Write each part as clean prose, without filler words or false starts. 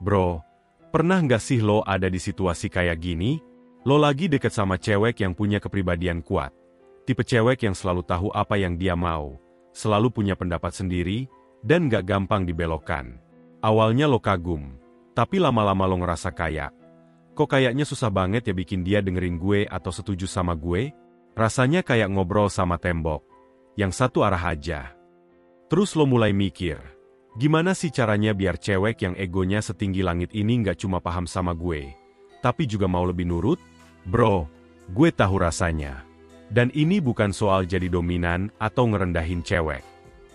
Bro, pernah nggak sih lo ada di situasi kayak gini? Lo lagi deket sama cewek yang punya kepribadian kuat. Tipe cewek yang selalu tahu apa yang dia mau, selalu punya pendapat sendiri, dan nggak gampang dibelokkan. Awalnya lo kagum, tapi lama-lama lo ngerasa kayak, kok kayaknya susah banget ya bikin dia dengerin gue atau setuju sama gue? Rasanya kayak ngobrol sama tembok, yang satu arah aja. Terus lo mulai mikir, gimana sih caranya biar cewek yang egonya setinggi langit ini nggak cuma paham sama gue, tapi juga mau lebih nurut? Bro, gue tahu rasanya. Dan ini bukan soal jadi dominan atau ngerendahin cewek.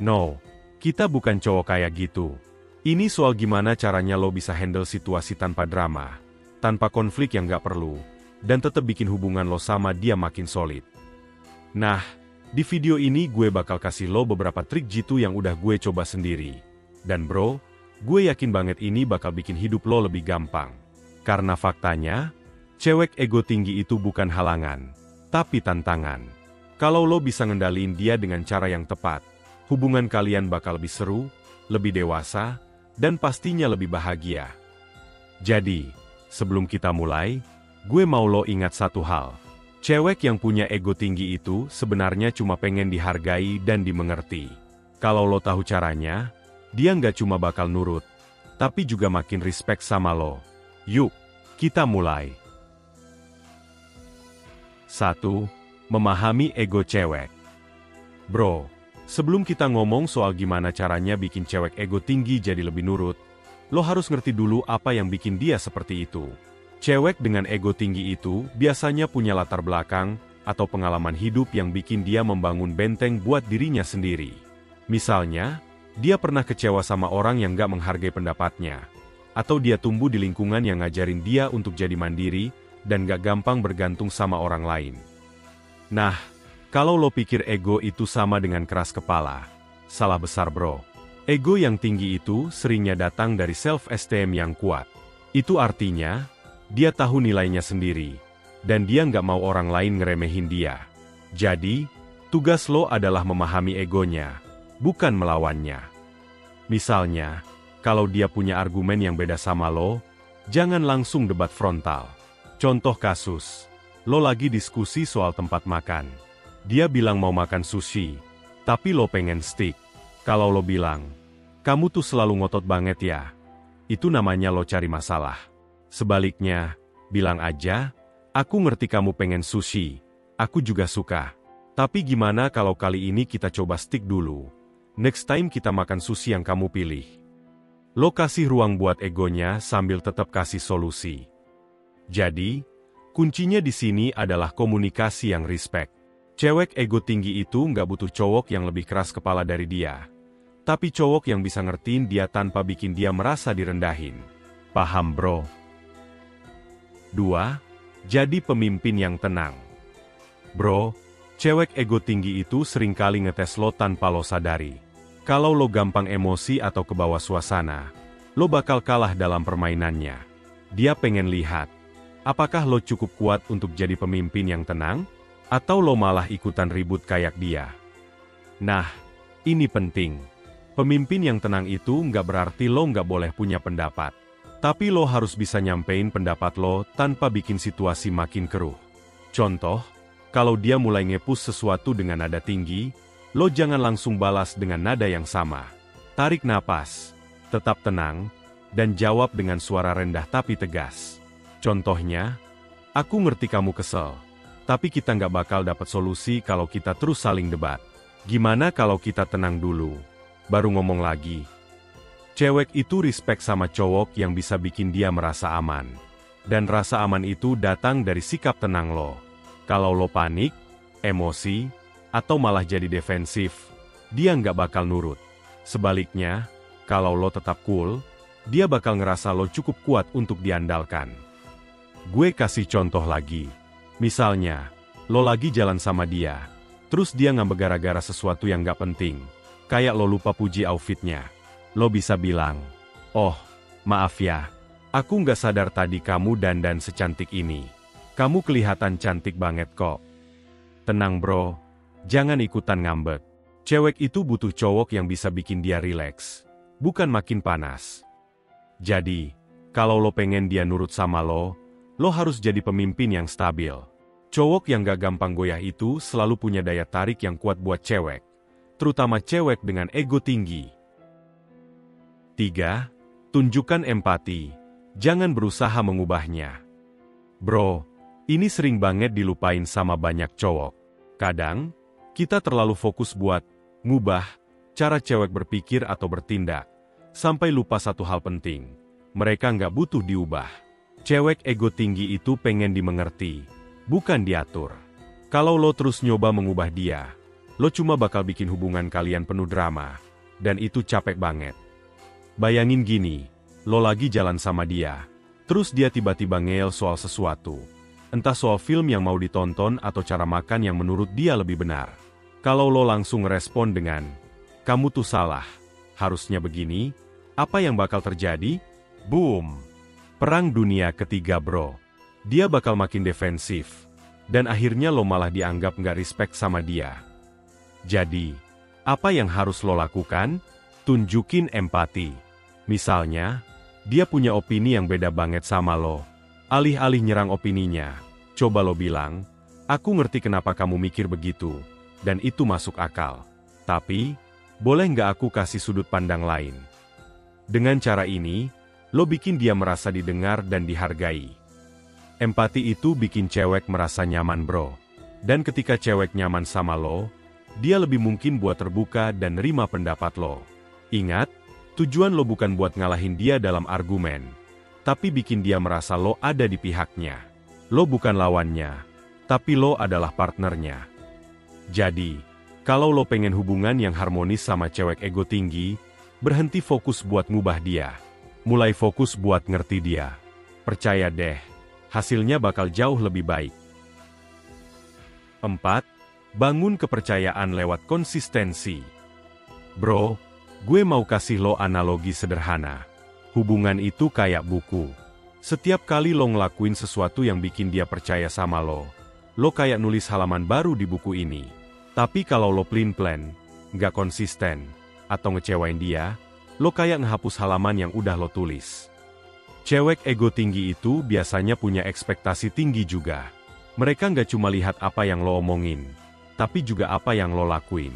No, kita bukan cowok kayak gitu. Ini soal gimana caranya lo bisa handle situasi tanpa drama, tanpa konflik yang nggak perlu, dan tetap bikin hubungan lo sama dia makin solid. Nah, di video ini gue bakal kasih lo beberapa trik jitu yang udah gue coba sendiri. Dan bro, gue yakin banget ini bakal bikin hidup lo lebih gampang. Karena faktanya, cewek ego tinggi itu bukan halangan, tapi tantangan. Kalau lo bisa ngendaliin dia dengan cara yang tepat, hubungan kalian bakal lebih seru, lebih dewasa, dan pastinya lebih bahagia. Jadi, sebelum kita mulai, gue mau lo ingat satu hal. Cewek yang punya ego tinggi itu sebenarnya cuma pengen dihargai dan dimengerti. Kalau lo tahu caranya, dia nggak cuma bakal nurut, tapi juga makin respect sama lo. Yuk, kita mulai. 1. Memahami ego cewek. Bro, sebelum kita ngomong soal gimana caranya bikin cewek ego tinggi jadi lebih nurut, lo harus ngerti dulu apa yang bikin dia seperti itu. Cewek dengan ego tinggi itu biasanya punya latar belakang atau pengalaman hidup yang bikin dia membangun benteng buat dirinya sendiri. Misalnya, dia pernah kecewa sama orang yang gak menghargai pendapatnya, atau dia tumbuh di lingkungan yang ngajarin dia untuk jadi mandiri dan gak gampang bergantung sama orang lain. Nah, kalau lo pikir ego itu sama dengan keras kepala, salah besar bro. Ego yang tinggi itu seringnya datang dari self-esteem yang kuat. Itu artinya, dia tahu nilainya sendiri, dan dia nggak mau orang lain ngeremehin dia. Jadi, tugas lo adalah memahami egonya, bukan melawannya. Misalnya, kalau dia punya argumen yang beda sama lo, jangan langsung debat frontal. Contoh kasus, lo lagi diskusi soal tempat makan. Dia bilang mau makan sushi, tapi lo pengen steak. Kalau lo bilang, kamu tuh selalu ngotot banget ya, itu namanya lo cari masalah. Sebaliknya, bilang aja, aku ngerti kamu pengen sushi, aku juga suka. Tapi gimana kalau kali ini kita coba steak dulu? Next time kita makan sushi yang kamu pilih. Lo kasih ruang buat egonya sambil tetap kasih solusi. Jadi, kuncinya di sini adalah komunikasi yang respect. Cewek ego tinggi itu nggak butuh cowok yang lebih keras kepala dari dia. Tapi cowok yang bisa ngertiin dia tanpa bikin dia merasa direndahin. Paham bro? 2. Jadi pemimpin yang tenang. Bro, cewek ego tinggi itu seringkali ngetes lo tanpa lo sadari. Kalau lo gampang emosi atau kebawa suasana, lo bakal kalah dalam permainannya. Dia pengen lihat, apakah lo cukup kuat untuk jadi pemimpin yang tenang? Atau lo malah ikutan ribut kayak dia? Nah, ini penting. Pemimpin yang tenang itu nggak berarti lo nggak boleh punya pendapat. Tapi lo harus bisa nyampein pendapat lo tanpa bikin situasi makin keruh. Contoh, kalau dia mulai nge-push sesuatu dengan nada tinggi, lo jangan langsung balas dengan nada yang sama. Tarik napas, tetap tenang, dan jawab dengan suara rendah tapi tegas. Contohnya, aku ngerti kamu kesel, tapi kita nggak bakal dapat solusi kalau kita terus saling debat. Gimana kalau kita tenang dulu, baru ngomong lagi? Cewek itu respect sama cowok yang bisa bikin dia merasa aman. Dan rasa aman itu datang dari sikap tenang lo. Kalau lo panik, emosi, atau malah jadi defensif, dia nggak bakal nurut. Sebaliknya, kalau lo tetap cool, dia bakal ngerasa lo cukup kuat untuk diandalkan. Gue kasih contoh lagi. Misalnya, lo lagi jalan sama dia, terus dia ngambek gara-gara sesuatu yang nggak penting. Kayak lo lupa puji outfitnya. Lo bisa bilang, oh, maaf ya, aku nggak sadar tadi kamu dandan secantik ini. Kamu kelihatan cantik banget kok. Tenang bro, jangan ikutan ngambek. Cewek itu butuh cowok yang bisa bikin dia rileks, bukan makin panas. Jadi, Kalau lo pengen dia nurut sama lo harus jadi pemimpin yang stabil. Cowok yang gak gampang goyah itu selalu punya daya tarik yang kuat buat cewek, terutama cewek dengan ego tinggi. 3. Tunjukkan empati. Jangan berusaha mengubahnya. Bro, ini sering banget dilupain sama banyak cowok. Kadang, kita terlalu fokus buat ngubah cara cewek berpikir atau bertindak, sampai lupa satu hal penting. Mereka nggak butuh diubah. Cewek ego tinggi itu pengen dimengerti, bukan diatur. Kalau lo terus nyoba mengubah dia, lo cuma bakal bikin hubungan kalian penuh drama, dan itu capek banget. Bayangin gini, lo lagi jalan sama dia, terus dia tiba-tiba ngeyel soal sesuatu. Entah soal film yang mau ditonton atau cara makan yang menurut dia lebih benar. Kalau lo langsung respon dengan, "Kamu tuh salah, harusnya begini," apa yang bakal terjadi? Boom! Perang dunia ketiga, bro. Dia bakal makin defensif. Dan akhirnya lo malah dianggap nggak respect sama dia. Jadi, apa yang harus lo lakukan? Tunjukin empati. Misalnya, dia punya opini yang beda banget sama lo. Alih-alih nyerang opininya, coba lo bilang, "Aku ngerti kenapa kamu mikir begitu, dan itu masuk akal. Tapi, boleh nggak aku kasih sudut pandang lain?" Dengan cara ini, lo bikin dia merasa didengar dan dihargai. Empati itu bikin cewek merasa nyaman, bro. Dan ketika cewek nyaman sama lo, dia lebih mungkin buat terbuka dan nerima pendapat lo. Ingat, tujuan lo bukan buat ngalahin dia dalam argumen, tapi bikin dia merasa lo ada di pihaknya. Lo bukan lawannya, tapi lo adalah partnernya. Jadi, kalau lo pengen hubungan yang harmonis sama cewek ego tinggi, berhenti fokus buat ngubah dia. Mulai fokus buat ngerti dia. Percaya deh, hasilnya bakal jauh lebih baik. 4. Bangun kepercayaan lewat konsistensi. Bro, gue mau kasih lo analogi sederhana. Hubungan itu kayak buku. Setiap kali lo ngelakuin sesuatu yang bikin dia percaya sama lo kayak nulis halaman baru di buku ini. Tapi kalau lo plan, nggak konsisten, atau ngecewain dia, lo kayak ngehapus halaman yang udah lo tulis. Cewek ego tinggi itu biasanya punya ekspektasi tinggi juga. Mereka nggak cuma lihat apa yang lo omongin, tapi juga apa yang lo lakuin.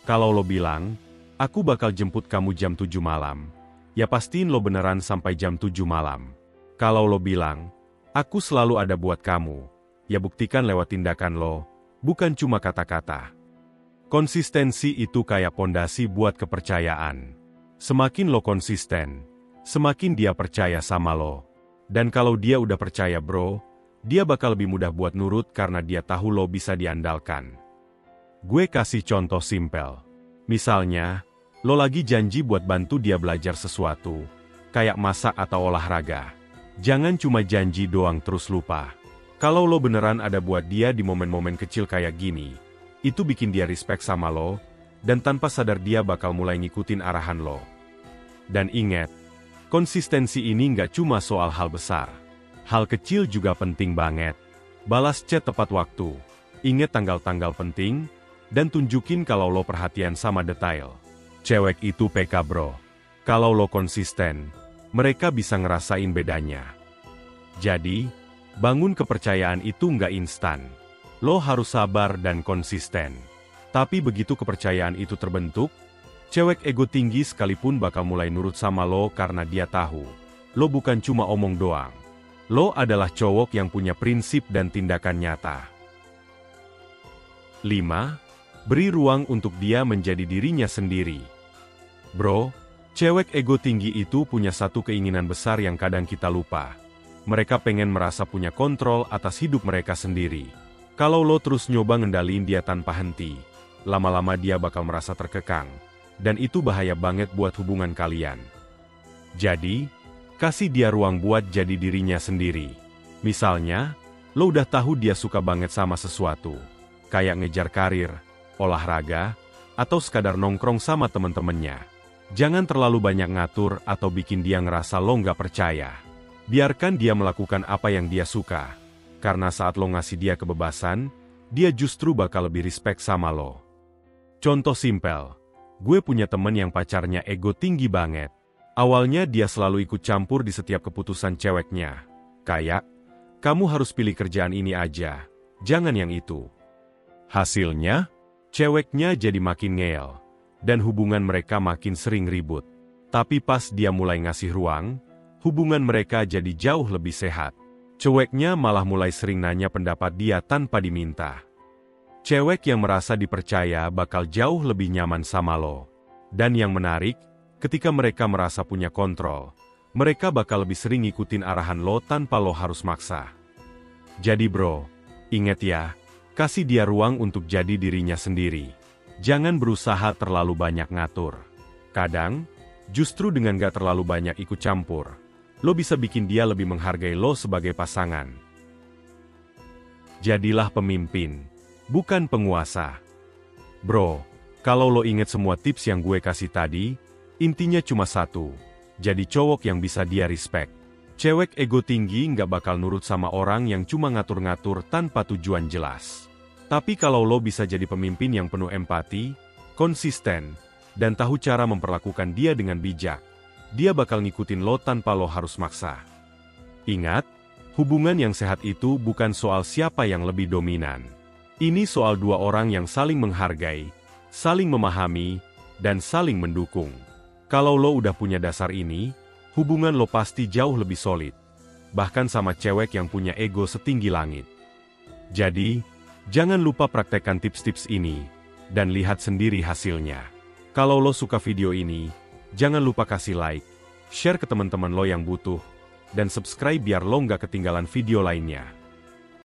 Kalau lo bilang, "Aku bakal jemput kamu jam 7 malam," ya pastiin lo beneran sampai jam 7 malam. Kalau lo bilang, "Aku selalu ada buat kamu," ya buktikan lewat tindakan lo, bukan cuma kata-kata. Konsistensi itu kayak pondasi buat kepercayaan. Semakin lo konsisten, semakin dia percaya sama lo. Dan kalau dia udah percaya, bro, dia bakal lebih mudah buat nurut karena dia tahu lo bisa diandalkan. Gue kasih contoh simpel. Misalnya, lo lagi janji buat bantu dia belajar sesuatu, kayak masak atau olahraga. Jangan cuma janji doang terus lupa. Kalau lo beneran ada buat dia di momen-momen kecil kayak gini, itu bikin dia respect sama lo, dan tanpa sadar dia bakal mulai ngikutin arahan lo. Dan ingat, konsistensi ini nggak cuma soal hal besar. Hal kecil juga penting banget. Balas chat tepat waktu, ingat tanggal-tanggal penting, dan tunjukin kalau lo perhatian sama detail. Cewek itu PK, bro. Kalau lo konsisten, mereka bisa ngerasain bedanya. Jadi, bangun kepercayaan itu nggak instan. Lo harus sabar dan konsisten. Tapi begitu kepercayaan itu terbentuk, cewek ego tinggi sekalipun bakal mulai nurut sama lo karena dia tahu. Lo bukan cuma omong doang. Lo adalah cowok yang punya prinsip dan tindakan nyata. 5. Beri ruang untuk dia menjadi dirinya sendiri. Bro, cewek ego tinggi itu punya satu keinginan besar yang kadang kita lupa. Mereka pengen merasa punya kontrol atas hidup mereka sendiri. Kalau lo terus nyoba ngendaliin dia tanpa henti, lama-lama dia bakal merasa terkekang. Dan itu bahaya banget buat hubungan kalian. Jadi, kasih dia ruang buat jadi dirinya sendiri. Misalnya, lo udah tahu dia suka banget sama sesuatu, kayak ngejar karir, olahraga, atau sekadar nongkrong sama temen-temennya. Jangan terlalu banyak ngatur atau bikin dia ngerasa lo nggak percaya. Biarkan dia melakukan apa yang dia suka. Karena saat lo ngasih dia kebebasan, dia justru bakal lebih respect sama lo. Contoh simpel, gue punya temen yang pacarnya ego tinggi banget. Awalnya dia selalu ikut campur di setiap keputusan ceweknya. Kayak, kamu harus pilih kerjaan ini aja, jangan yang itu. Hasilnya, ceweknya jadi makin ngeyel, dan hubungan mereka makin sering ribut. Tapi pas dia mulai ngasih ruang, hubungan mereka jadi jauh lebih sehat. Ceweknya malah mulai sering nanya pendapat dia tanpa diminta. Cewek yang merasa dipercaya bakal jauh lebih nyaman sama lo. Dan yang menarik, ketika mereka merasa punya kontrol, mereka bakal lebih sering ngikutin arahan lo tanpa lo harus maksa. Jadi bro, inget ya, kasih dia ruang untuk jadi dirinya sendiri. Jangan berusaha terlalu banyak ngatur. Kadang, justru dengan gak terlalu banyak ikut campur, lo bisa bikin dia lebih menghargai lo sebagai pasangan. Jadilah pemimpin, bukan penguasa. Bro, kalau lo inget semua tips yang gue kasih tadi, intinya cuma satu, jadi cowok yang bisa dia respect. Cewek ego tinggi nggak bakal nurut sama orang yang cuma ngatur-ngatur tanpa tujuan jelas. Tapi kalau lo bisa jadi pemimpin yang penuh empati, konsisten, dan tahu cara memperlakukan dia dengan bijak, dia bakal ngikutin lo tanpa lo harus maksa. Ingat, hubungan yang sehat itu bukan soal siapa yang lebih dominan. Ini soal dua orang yang saling menghargai, saling memahami, dan saling mendukung. Kalau lo udah punya dasar ini, hubungan lo pasti jauh lebih solid. Bahkan sama cewek yang punya ego setinggi langit. Jadi, jangan lupa praktekkan tips-tips ini, dan lihat sendiri hasilnya. Kalau lo suka video ini, jangan lupa kasih like, share ke teman-teman lo yang butuh, dan subscribe biar lo nggak ketinggalan video lainnya.